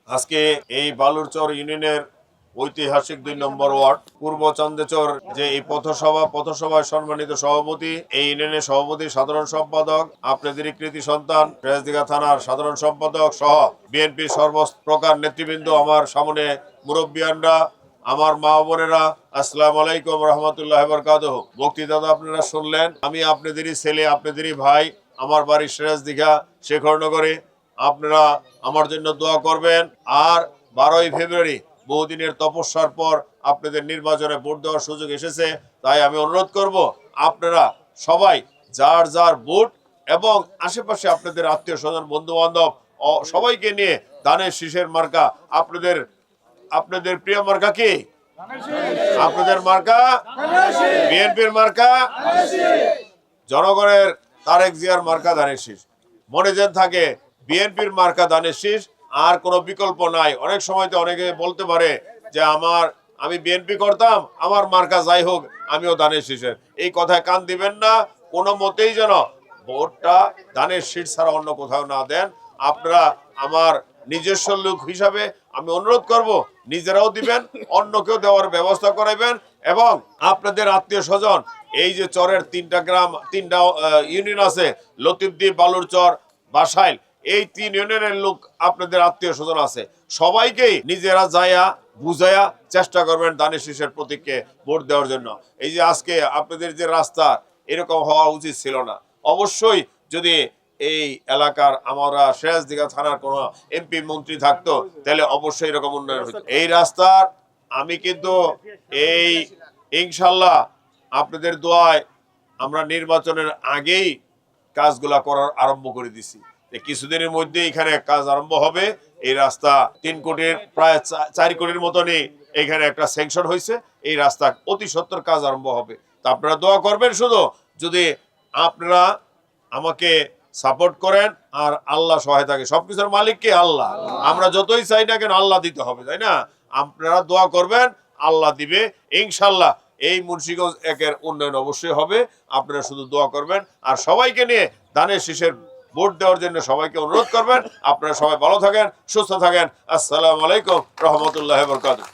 আজকে এই বালুরচর ইউনিয়নের ঐতিহাসিক 2 নম্বর ওয়ার্ড পূর্ব চান্দেচর যে এই পথসভায় সম্মানিত সভাপতি, এই ইউনিয়নের সভাপতি, সাধারণ সম্পাদক, আপনাদেরই কৃতি সন্তান, ফেরেশদিঘা থানার সাধারণ সম্পাদক সহ বিএনপির সর্বপ্রকার নেতৃবৃন্দ, আমার সামনে মুরব্বিয়ানরা, আমার মা বোনেরা, আসসালামু আলাইকুম রহমতুল্লাহ বারাকাতুহু। বক্তৃতা আপনারা শুনলেন। আমি আপনাদেরই ছেলে, আপনাদেরই ভাই, আমার বাড়ি সিরাজদিঘা শেখরনগরে। আপনারা আমার জন্য দোয়া করবেন। আর 12ই ফেব্রুয়ারি বহুদিনের তপস্যার পর আপনাদের নির্বাচনে ভোট দেওয়ার সুযোগ এসেছে। তাই আমি অনুরোধ করব, আপনারা সবাই যার যার ভোট এবং আশেপাশে আপনাদের আত্মীয় স্বজন, বন্ধু বান্ধব সবাইকে নিয়ে ধানের শীষের মার্কা, আপনাদের প্রিয় মার্কা কি? আপনাদের মার্কা বিএনপির মার্কা, জনগণের তারেক জিয়ার মার্কা ধানের শীষ। মনে যেন থাকে বিএনপির মার্কা ধানের শীষ, আর কোনো বিকল্প নাই। অনেক সময় তো অনেকে বলতে পারে যে আমি বিএনপি করতাম, আমার মার্কা যাই হোক আমিও ধানের শীষের। এই কথায় কান দিবেন না। কোনো মতেই যেন ভোটটা ধানের শীষ ছাড়া অন্য কোথাও না দেন। আপনারা আমার নিজস্ব লোক হিসাবে আমি অনুরোধ করব, নিজেরাও দিবেন, অন্যকেও দেওয়ার ব্যবস্থা করাইবেন। এবং আপনাদের আত্মীয় স্বজন, এই যে চরের 3টা গ্রাম, 3টা ইউনিয়ন আছে, লতিফদ্বীপ, বালুরচর, বাসাইল, এই 3 ইউনিয়নের লোক আপনাদের আত্মীয় স্বজন আছে, সবাইকেই নিজেরা যায়া বুঝাইয়া চেষ্টা করবেন ধানের শীষের প্রতীককে ভোট দেওয়ার জন্য। এই যে আজকে আপনাদের যে রাস্তা, এরকম হওয়া উচিত ছিল না। অবশ্যই যদি এই এলাকার আমরা সিরাজদিঘা থানার কোনো এমপি মন্ত্রী থাকতো, তাহলে অবশ্যই এরকম উন্নয়ন হতো। এই রাস্তার আমি কিন্তু ইনশাল্লাহ আপনাদের দোয়ায় আমরা নির্বাচনের আগেই কাজগুলা করার আরম্ভ করে দিছি। কিছুদিনের মধ্যে এখানে কাজ আরম্ভ হবে। এই রাস্তা 3 কোটির প্রায় 4 কোটির মতনই এখানে একটা স্যাংশন হয়েছে। এই রাস্তা অতি সত্বর কাজ আরম্ভ হবে। তা আপনারা দোয়া করবেন। শুধু যদি আপনারা আমাকে সাপোর্ট করেন আর আল্লাহ সহায় থাকে, সবকিছুর মালিক কে? আল্লাহ। আমরা যতই চাই না কেন আল্লাহ দিতে হবে, তাই না? আপনারা দোয়া করবেন, আল্লাহ দিবে ইনশাল্লাহ। এই মুন্সিগঞ্জ 1-এর উন্নয়ন অবশ্যই হবে। আপনারা শুধু দোয়া করবেন আর সবাইকে নিয়ে ধানের শীষের ভোট দেওয়ার জন্য সবাইকে অনুরোধ করবেন। আপনারা সবাই ভালো থাকেন, সুস্থ থাকেন। আসসালামু আলাইকুম রহমতুল্লাহ বারাকাতুহু।